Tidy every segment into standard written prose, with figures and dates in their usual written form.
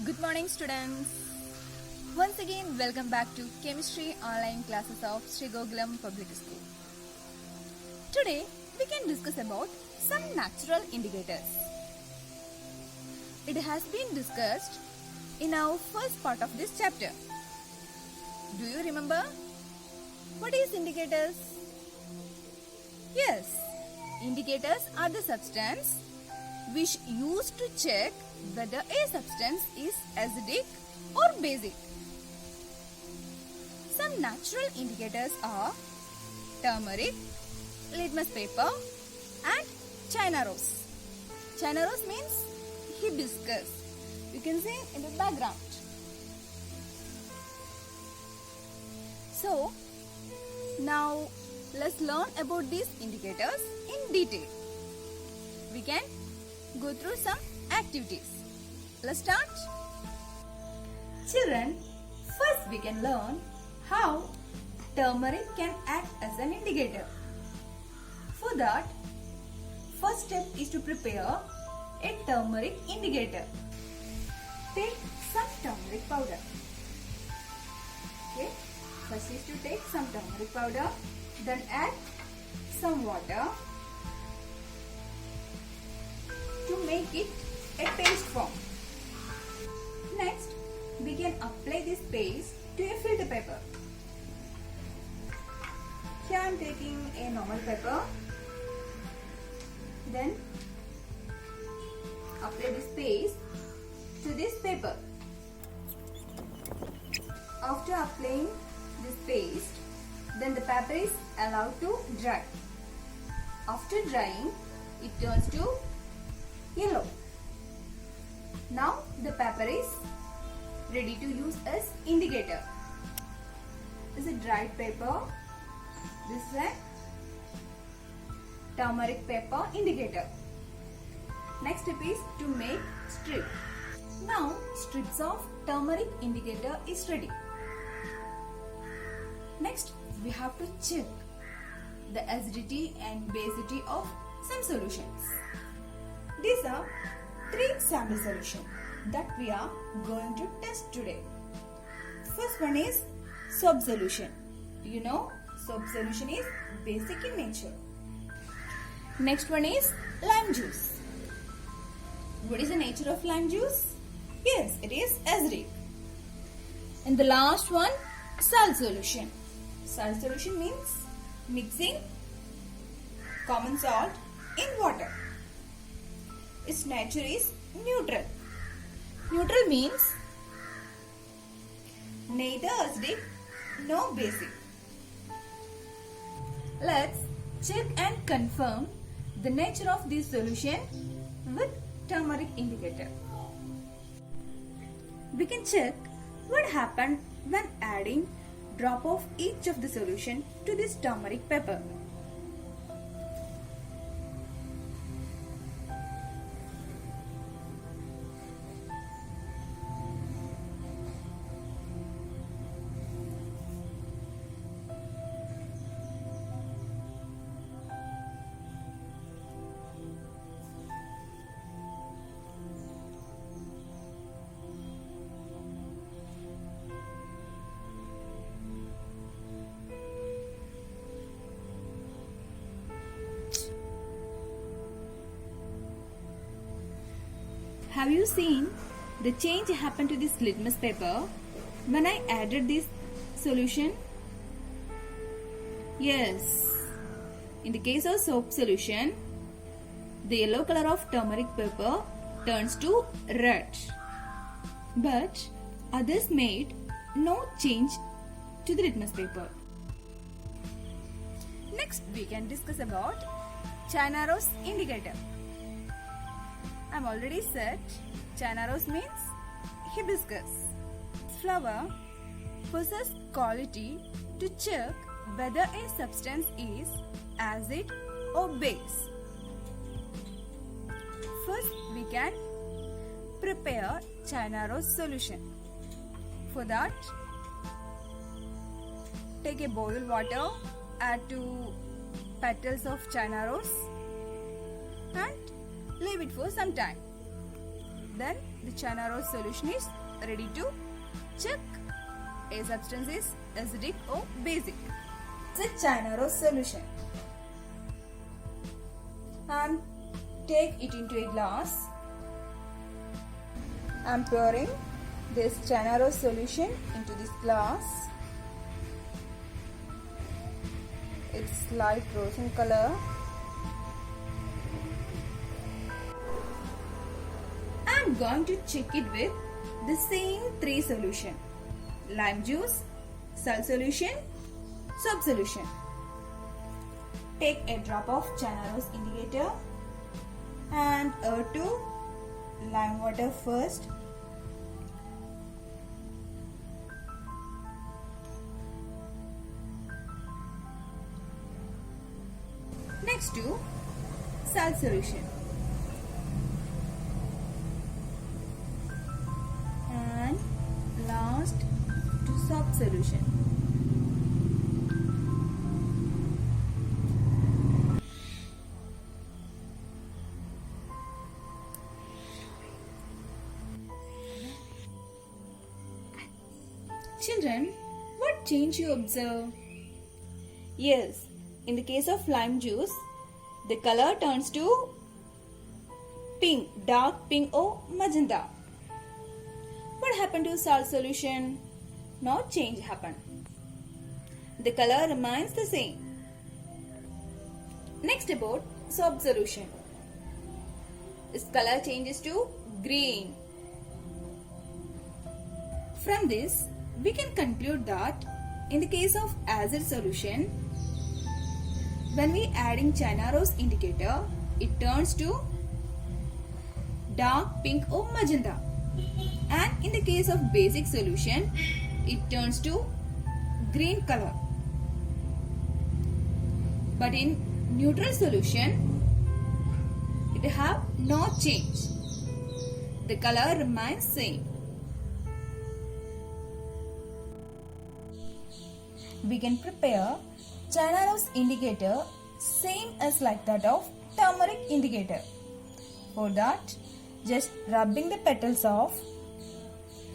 Good morning, students. Once again, welcome back to Chemistry online classes of Sri Gokulam Public School. Today, we can discuss about some natural indicators. It has been discussed in our first part of this chapter. Do you remember? What is indicators? Yes, indicators are the substance which used to check whether a substance is acidic or basic. Some natural indicators are turmeric, litmus paper and China rose. China rose means hibiscus. You can see in the background. So, now let's learn about these indicators in detail. We can go through some activities. Let's start. Children, first we can learn how turmeric can act as an indicator. For that, first step is to prepare a turmeric indicator. Take some turmeric powder. Okay. First is to take some turmeric powder, then add some water to make it a paste form. Next, we can apply this paste to a filter paper. Here I am taking a normal paper. Then apply this paste to this paper. After applying this paste, then the paper is allowed to dry. After drying, it turns to yellow. Now the paper is ready to use as indicator. This is a dried paper. This is a turmeric paper indicator. Next step is to make strip. Now strips of turmeric indicator is ready. Next we have to check the acidity and basicity of some solutions. These are 3 sample solutions that we are going to test today. First one is soap solution. You know, soap solution is basic in nature. Next one is lime juice. What is the nature of lime juice? Yes, it is acidic. And the last one, salt solution. Salt solution means mixing common salt in water. Its nature is neutral. Neutral means neither acidic nor basic. Let's check and confirm the nature of this solution with turmeric indicator. We can check what happened when adding drop of each of the solution to this turmeric paper. Have you seen the change happened to this litmus paper when I added this solution? Yes. In the case of soap solution, the yellow color of turmeric paper turns to red. But others made no change to the litmus paper. Next, we can discuss about China rose indicator. I've already said China rose means hibiscus. This flower possesses quality to check whether a substance is acid or base. First, we can prepare China rose solution. For that, take a boil water, add 2 petals of China rose and leave it for some time. Then the China rose solution is ready to check a substance is acidic or basic. The China rose solution. And take it into a glass. I am pouring this China rose solution into this glass. It's light rose in color. I am going to check it with the same three solution: lime juice, salt solution, soap solution. Take a drop of China rose indicator and add to lime water first. Next to salt solution. And last to soap solution. Children, what change you observe? Yes, in the case of lime juice, the color turns to pink, dark pink or magenta. What happened to salt solution? No change happened. The color remains the same. Next about soap solution. Its color changes to green. From this, we can conclude that in the case of acid solution, when we adding China rose indicator, it turns to dark pink or magenta. And in the case of basic solution, it turns to green color. But in neutral solution, it have no change. The color remains same. We can prepare China rose indicator same as like that of turmeric indicator. For that, just rubbing the petals of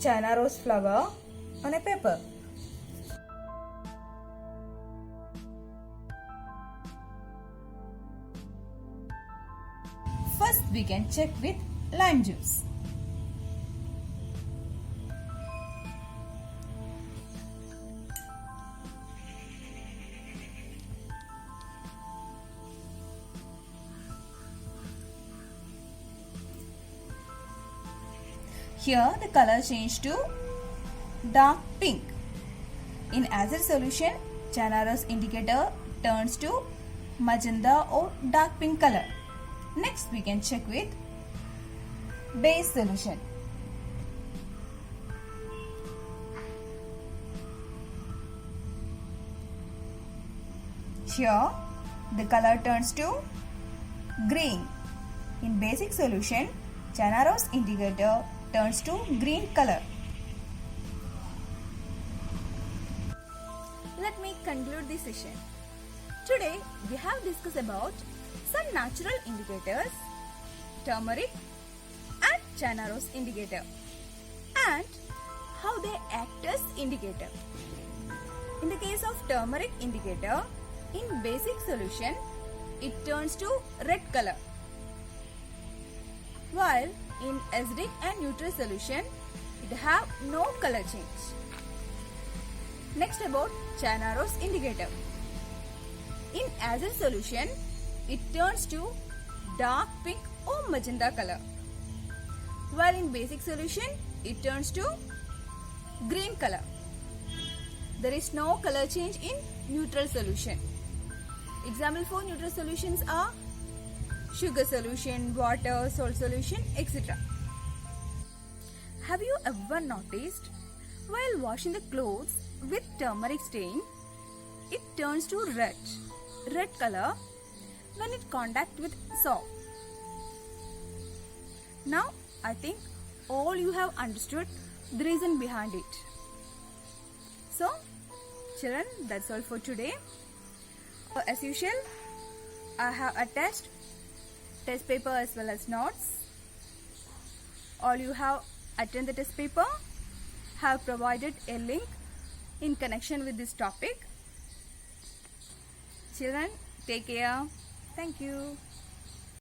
China rose flower on a paper. First, we can check with lime juice. Here the color changed to dark pink. In acid solution, China rose indicator turns to magenta or dark pink color. Next we can check with base solution. Here the color turns to green. In basic solution, China rose indicator turns to green color. Let me conclude this session. Today we have discussed about some natural indicators, turmeric and China rose indicator, and how they act as indicator. In the case of turmeric indicator, in basic solution, it turns to red color, while in acidic and neutral solution, it have no color change. Next about China rose indicator. In acid solution, it turns to dark pink or magenta color, while in basic solution, it turns to green color. There is no color change in neutral solution. Example for neutral solutions are sugar solution, water, salt solution, etc. Have you ever noticed while washing the clothes with turmeric stain, it turns to red color when it contact with soap? Now I think all you have understood the reason behind it. So children, that's all for today. As usual, I have attached test paper as well as notes. all you have attended the test paper. Have provided a link in connection with this topic. Children, take care. Thank you.